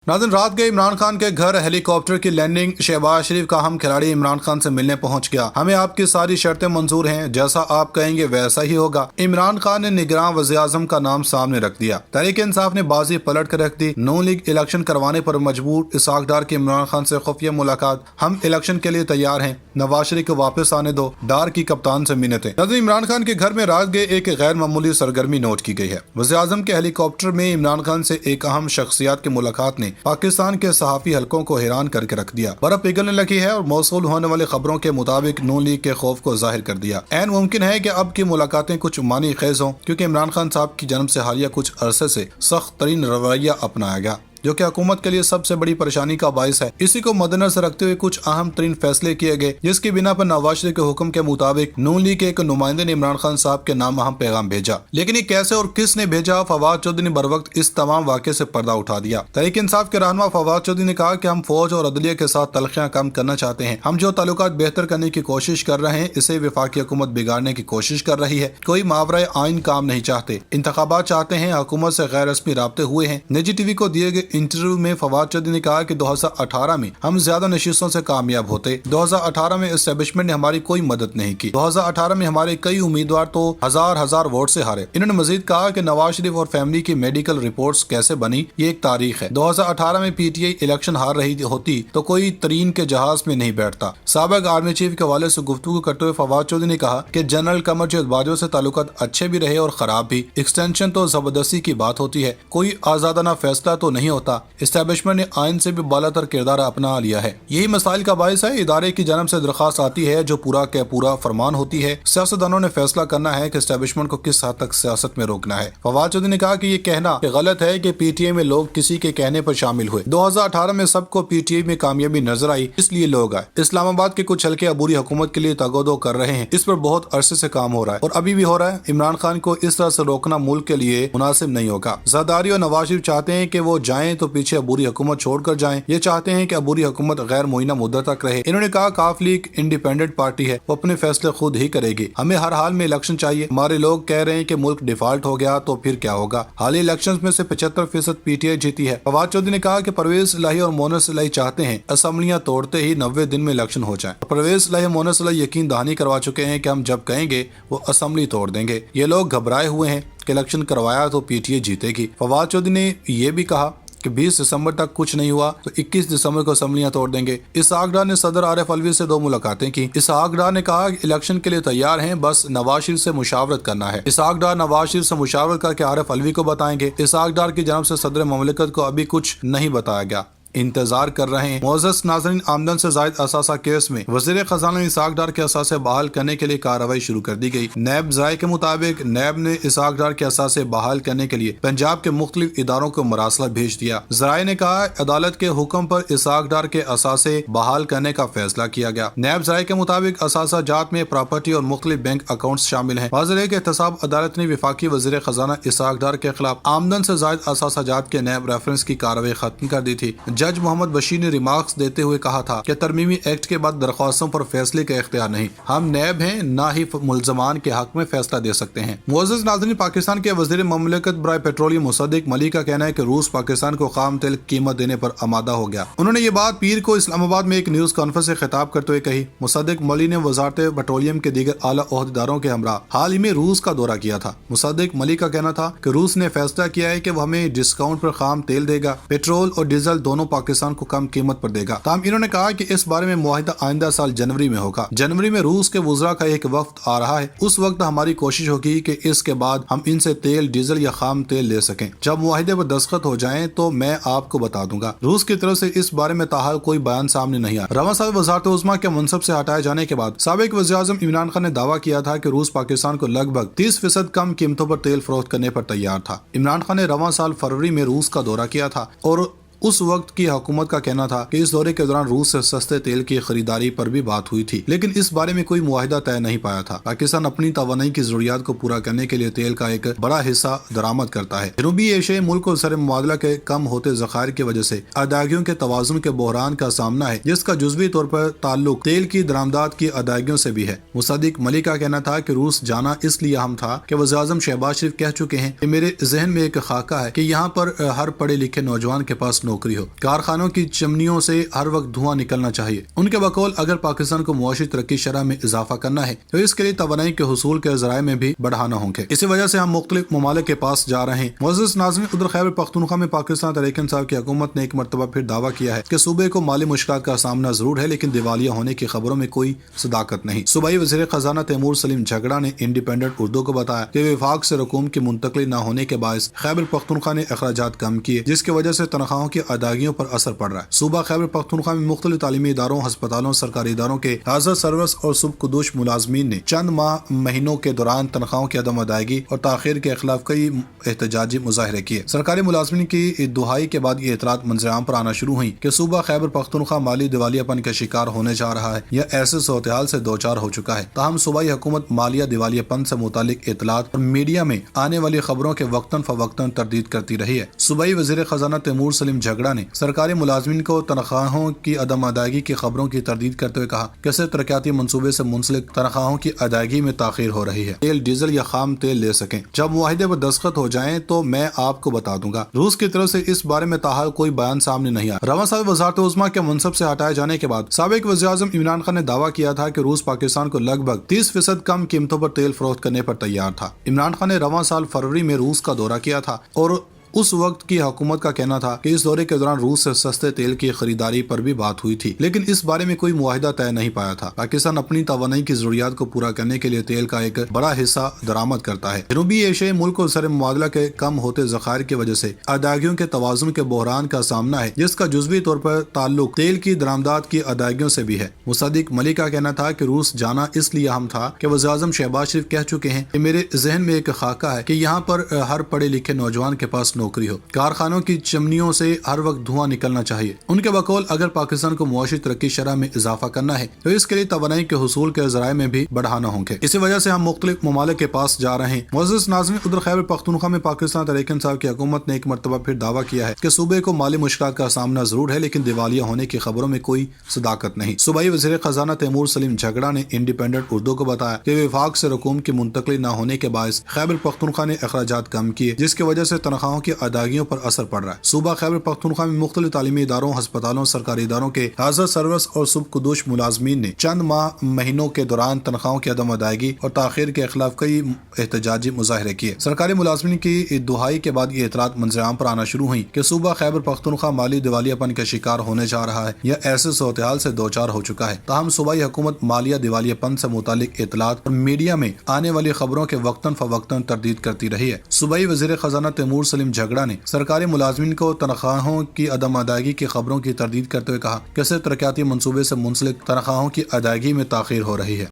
नाज़रीन, रात गए इमरान खान के घर हेलीकॉप्टर की लैंडिंग। शहबाज शरीफ का हम खिलाड़ी इमरान खान से मिलने पहुंच गया। हमें आपकी सारी शर्तें मंजूर हैं, जैसा आप कहेंगे वैसा ही होगा। इमरान खान ने निगरान वज़ीर-ए-आज़म का नाम सामने रख दिया। तहरीक इंसाफ ने बाजी पलट कर रख दी। नून लीग इलेक्शन करवाने पर मजबूर। इसहाक डार की इमरान खान से खुफिया मुलाकात। हम इलेक्शन के लिए तैयार हैं, नवाज शरीफ को वापस आने दो। डार की कप्तान से मिन्नतें। नाज़रीन, इमरान खान के घर में रात गए एक गैर मामूली सरगर्मी नोट की गई है। वज़ीर-ए-आज़म के हेलीकॉप्टर में इमरान खान से एक अहम शख्सियत की मुलाकात ने पाकिस्तान के सहाफी हलकों को हैरान करके रख दिया। बर्फ पिघलने लगी है और मौसूल होने वाली खबरों के मुताबिक नून लीग के खौफ को जाहिर कर दिया। ऐन मुमकिन है कि अब की मुलाकातें कुछ मानी खेज हों, क्योंकि इमरान खान साहब की जन्म से हालिया कुछ अरसे से सख्त तरीन रवैया अपनाया गया, जो कि हुकूमत के लिए सबसे बड़ी परेशानी का बायस है। इसी को मद्देनजर रखते हुए कुछ अहम तरीन फैसले किए गए, जिसकी बिना पर नवाज शरीफ के हुक्म के मुताबिक नून लीग के एक नुमाइंदे ने इमरान खान साहब के नाम अहम पैगाम भेजा। लेकिन ये कैसे और किस ने भेजा, फवाद चौधरी ने बर वक्त इस तमाम वाक़े से पर्दा उठा दिया। तहरीक इंसाफ के रहनुमा फवाद चौधरी ने कहा कि हम फौज और अदलिया के साथ तलखियां कम करना चाहते हैं। हम जो ताल्लुकात बेहतर करने की कोशिश कर रहे हैं, इसे वफाकी हुकूमत बिगाड़ने की कोशिश कर रही है। कोई मावरा आइन काम नहीं चाहते, इंतखाबात चाहते हैं। हुकूमत से गैर रस्मी राब्ते हुए हैं। निजी टीवी को दिए गए इंटरव्यू में फवाद चौधरी ने कहा कि 2018 में हम ज्यादा नशिस्तों से कामयाब होते। 2018 में एस्टेब्लिशमेंट ने हमारी कोई मदद नहीं की। 2018 में हमारे कई उम्मीदवार तो हजार वोट से हारे। इन्होंने मजीद कहा कि नवाज शरीफ और फैमिली की मेडिकल रिपोर्ट्स कैसे बनी, ये एक तारीख है। 2018 में पीटीआई इलेक्शन हार रही होती तो कोई तरीन के जहाज में नहीं बैठता। साबिक आर्मी चीफ के हवाले से गुफ्तगू करते हुए फवाद चौधरी ने कहा कि जनरल कमर जदबाजों से ताल्लुकात अच्छे भी रहे और खराब भी। एक्सटेंशन तो जबरदस्ती की बात होती है, कोई आजादाना फैसला तो नहीं होता। एस्टेब्लिशमेंट ने आइन से भी बालातर किरदार अपना लिया है। यही मसाइल का बायस है। इदारे की जन्म से दरखास्त आती है जो पूरा के पूरा फरमान होती है। सियासतदानों ने फैसला करना है कि एस्टेब्लिशमेंट को किस हद तक सियासत में रोकना है। फवाद चौधरी ने कहा कि ये कहना कि गलत है कि पीटीआई में लोग किसी के कहने पर शामिल हुए। 2018 में सबको पीटीआई में कामयाबी नजर आई, इसलिए लोग आए। इस्लामाबाद के कुछ हल्के अबूरी हुकूमत के लिए तगोदो कर रहे हैं। इस पर बहुत अरसे से काम हो रहा है और अभी भी हो रहा है। इमरान खान को इस तरह से रोकना मुल्क के लिए मुनासिब नहीं होगा। ज़रदारी और नवाज शरीफ चाहते हैं कि वो जाएं तो पीछे अबूरी हुकूमत छोड़कर जाएं। ये चाहते हैं कि अबूरी हुकूमत गैर मुइना मुद्दत तक रहे। इन्होंने कहा काफ लीग इंडिपेंडेंट पार्टी है, वो अपने फैसले खुद ही करेगी। हमें हर हाल में इलेक्शन चाहिए। हमारे लोग कह रहे हैं कि मुल्क डिफॉल्ट हो गया तो फिर क्या होगा। हालिया इलेक्शंस में से 75% पीटीआई जीती है। फवाद चौधरी ने कहा कि परवेज इलाही और मोनस इलाही चाहते हैं असम्बलियां तोड़ते ही 90 दिन में इलेक्शन हो जाए। परवेज इलाही और मोनस इलाही यकीन दहानी करवा चुके हैं कि हम जब कहेंगे वो असम्बली तोड़ देंगे। ये लोग घबराए हुए हैं कि इलेक्शन करवाया तो पीटीआई जीतेगी। फवाद चौधरी ने यह भी कहा कि 20 दिसंबर तक कुछ नहीं हुआ तो 21 दिसंबर को असम्बलियां तोड़ देंगे। इसहाक डार ने सदर आरिफ अलवी से 2 मुलाकातें की। इसहाक डार ने कहा कि इलेक्शन के लिए तैयार हैं, बस नवाज शरीफ से मुशावरत करना है। इसहाक डार नवाज शरीफ से मुशावरत करके आरिफ अलवी को बताएंगे। इसहाक डार की जानब से सदर ममलिकत को अभी कुछ नहीं बताया गया, इंतजार कर रहे हैं। मोअज़्ज़ज़ नाज़रीन, आमदन से जायद असासा केस में वज़ीर खजाना इसहाक डार के असासे बहाल करने के लिए कार्रवाई शुरू कर दी गई। नैब ज़राए के मुताबिक नैब ने इसहाक डार के असासे बहाल करने के लिए पंजाब के मुख्तलिफ इदारों को मरासला भेज दिया। ज़राए ने कहा अदालत के हुक्म पर इसहाक डार के असासे बहाल करने का फैसला किया गया। नैब ज़राए के मुताबिक असासा जात में प्रॉपर्टी और मुख्तलिफ बैंक अकाउंट शामिल है। वाज़ेह के एहतसाब अदालत ने वफाकी वज़ीर खजाना इसहाक डार के खिलाफ आमदन से जायद असासा जात के नैब रेफरेंस की कार्रवाई खत्म कर दी थी। जज मोहम्मद बशीर ने रिमार्क्स देते हुए कहा था कि तरमीमी एक्ट के बाद दरख्वास्तों पर फैसले का इख्तियार नहीं, हम नैब हैं, ना ही मुल्ज़मान के हक में फैसला दे सकते हैं। मुअज़्ज़ज़ नाज़रीन, पाकिस्तान के वज़ीर ममलिकत बराए पेट्रोलियम मुसद्दिक मलिक का कहना है कि रूस पाकिस्तान को खाम तेल कीमत देने पर आमादा हो गया। उन्होंने ये बात पीर को इस्लामाबाद में एक न्यूज कॉन्फ्रेंस से खिताब करते हुए कही। मुसद्दिक मली ने वजारत पेट्रोलियम के दीगर आला ओहदेदारों के हमरा हाल ही में रूस का दौरा किया था। मुसद्दिक मली का कहना था कि रूस ने फैसला किया है कि वह हमें डिस्काउंट पर खाम तेल देगा, पेट्रोल और डीजल दोनों पाकिस्तान को कम कीमत पर देगा। ताहम इन्होंने कहा कि इस बारे में मुआहिदा आइंदा साल जनवरी में होगा। जनवरी में रूस के वुज़रा का एक वक्त आ रहा है, उस वक्त हमारी कोशिश होगी कि इसके बाद हम इनसे तेल, डीजल या खाम तेल ले सकें। जब मुआहिदे पर दस्तखत हो जाएं तो मैं आपको बता दूंगा। रूस की तरफ से इस बारे में ताहाल कोई बयान सामने नहीं आया। रवां साल वज़ारत उज़्मा के मनसब से हटाए जाने के बाद साबिक वज़ीर-ए-आज़म इमरान खान ने दावा किया था कि रूस पाकिस्तान को लगभग 30% कम कीमतों पर तेल फरोख्त करने पर तैयार था। इमरान खान ने रवां साल फरवरी में रूस का दौरा किया था और उस वक्त की हुकूमत का कहना था कि इस दौरे के दौरान रूस से सस्ते तेल की खरीदारी पर भी बात हुई थी, लेकिन इस बारे में कोई मुआहिदा तय नहीं पाया था। पाकिस्तान अपनी तवानाई की जरूरियात को पूरा करने के लिए तेल का एक बड़ा हिस्सा दरामद करता है। जनूबी एशियाई मुल्क को सर मुबादला के कम होते ज़खायर की वजह से अदायगियों के तवाज़ुन के बहरान का सामना है, जिसका जुज़वी तौर पर ताल्लुक तेल की दरामदात की अदायगियों से भी है। मुसद्दिक मलिक का कहना था कि रूस जाना इसलिए अहम था कि वज़ीर-ए-आज़म शहबाज शरीफ कह चुके हैं कि मेरे जहन में एक खाका है कि यहाँ पर हर पढ़े लिखे नौजवान के पास نوکری ہو، کارخانوں کی چمنیوں سے ہر وقت دھواں نکلنا چاہیے۔ ان کے بقول اگر پاکستان کو معاشی ترقی شرح میں اضافہ کرنا ہے تو اس کے لیے توانائی کے حصول کے ذرائع میں بھی بڑھانا ہوں گے۔ اسی وجہ سے ہم مختلف ممالک کے پاس جا رہے ہیں۔ معزز ناظرین، ادھر خیبر پختونخوا میں پاکستان تحریک انصاف کی حکومت نے ایک مرتبہ پھر دعویٰ کیا ہے کہ صوبے کو مالی مشکلات کا سامنا ضرور ہے، لیکن دیوالیہ ہونے کی خبروں میں کوئی صداقت نہیں۔ صوبائی وزیر خزانہ تیمور سلیم جھگڑا نے انڈیپینڈنٹ اردو کو بتایا کہ وفاق سے رقوم کی منتقلی نہ ہونے کے باعث خیبر پختونخوا نے اخراجات کم کیے، جس کی وجہ سے تنخواہوں کی ادائیگیوں پر اثر پڑ رہا ہے۔ صوبہ خیبر پختونخوا میں مختلف تعلیمی اداروں، ہسپتالوں، سرکاری اداروں کے حاضر سروس اور صبح ملازمین نے چند مہینوں کے دوران تنخواہوں کی عدم ادائیگی اور تاخیر کے خلاف کئی احتجاجی مظاہرے کیے۔ سرکاری ملازمین کی دہائی کے بعد یہ اطلاعات منظر عام پر آنا شروع ہوئی کہ صوبہ خیبر پختونخوا مالی دیوالیہ پن کا شکار ہونے جا رہا ہے یا ایسے صورتحال سے دوچار ہو چکا ہے۔ تاہم صوبائی حکومت مالیہ دیوالیہ پن سے متعلق اطلاعات اور میڈیا میں آنے والی خبروں کے وقتاً فوقتاً تردید کرتی رہی ہے۔ صوبائی وزیر خزانہ تیمور سلیم جھگڑا نے سرکاری ملازمین کو تنخواہوں کی عدم ادائیگی کی خبروں کی تردید کرتے ہوئے کہا کہ صرف ترقیاتی منصوبے سے منسلک تنخواہوں کی ادائیگی میں تاخیر ہو رہی ہے۔ تیل، ڈیزل یا خام تیل لے سکیں، جب معاہدے پر دستخط ہو جائیں تو میں آپ کو بتا دوں گا۔ روس کی طرف سے اس بارے میں تاحال کوئی بیان سامنے نہیں آیا۔ رواں سال وزارت عظمیٰ کے منصب سے ہٹائے جانے کے بعد سابق وزیر اعظم عمران خان نے دعویٰ کیا تھا کہ روس پاکستان کو لگ بھگ 30% کم قیمتوں پر تیل فروخت کرنے پر تیار تھا۔ عمران خان نے رواں سال فروری میں روس کا دورہ کیا تھا اور اس وقت کی حکومت کا کہنا تھا کہ اس دورے کے دوران روس سے سستے تیل کی خریداری پر بھی بات ہوئی تھی، لیکن اس بارے میں کوئی معاہدہ طے نہیں پایا تھا۔ پاکستان اپنی توانائی کی ضروریات کو پورا کرنے کے لیے تیل کا ایک بڑا حصہ درآمد کرتا ہے۔ جنوبی ایشیائی ملک کو زر مبادلہ کے کم ہوتے ذخائر کی وجہ سے ادائیگیوں کے توازن کے بحران کا سامنا ہے، جس کا جزوی طور پر تعلق تیل کی درآمدات کی ادائیگیوں سے بھی ہے۔ مصدق ملک کا کہنا تھا کہ روس جانا اس لیے اہم تھا کہ وزیر اعظم شہباز شریف کہہ چکے ہیں کہ میرے ذہن میں ایک خاکہ ہے کہ یہاں پر ہر پڑھے لکھے نوجوان کے پاس نوکری ہو، کارخانوں کی چمنیوں سے ہر وقت دھواں نکلنا چاہیے۔ ان کے بقول اگر پاکستان کو معاشی ترقی شرح میں اضافہ کرنا ہے تو اس کے لیے توانائی کے حصول کے ذرائع میں بھی بڑھانا ہوں گے۔ اسی وجہ سے ہم مختلف ممالک کے پاس جا رہے ہیں۔ معزز ناظرین، ادھر خیبر پختونخوا میں پاکستان تحریک انصاف کی حکومت نے ایک مرتبہ پھر دعویٰ کیا ہے کہ صوبے کو مالی مشکلات کا سامنا ضرور ہے، لیکن دیوالیہ ہونے کی خبروں میں کوئی صداقت نہیں۔ صوبائی وزیر خزانہ تیمور سلیم جھگڑا نے انڈیپینڈنٹ اردو کو بتایا کہ وفاق سے رقوم کی منتقلی نہ ہونے کے باعث خیبر پختونخوا نے اخراجات کم کیے، جس کی وجہ سے تنخواہوں کی ادائیگیوں پر اثر پڑ رہا ہے۔ صوبہ خیبر پختونخوا میں مختلف تعلیمی اداروں، ہسپتالوں، سرکاری اداروں کے حاضر سروس اور صبح ملازمین نے چند مہینوں کے دوران تنخواہوں کی عدم ادائیگی اور تاخیر کے خلاف کئی احتجاجی مظاہرے کیے۔ سرکاری ملازمین کی دہائی کے بعد یہ اطلاعات منظر عام پر آنا شروع ہوئی کہ صوبہ خیبر پختونخوا مالی دیوالیہ پن کا شکار ہونے جا رہا ہے یا ایسے صورتحال سے دوچار ہو چکا ہے۔ تاہم صوبائی حکومت مالیہ دیوالیہ پن سے متعلق اطلاعات اور میڈیا میں آنے والی خبروں کے وقتاً فوقتاً تردید کرتی رہی ہے۔ صوبائی وزیر خزانہ تیمور سلیم جھگڑا نے سرکاری ملازمین کو تنخواہوں کی عدم ادائیگی کی خبروں کی تردید کرتے ہوئے کہا کہ صرف ترقیاتی منصوبے سے منسلک تنخواہوں کی ادائیگی میں تاخیر ہو رہی ہے۔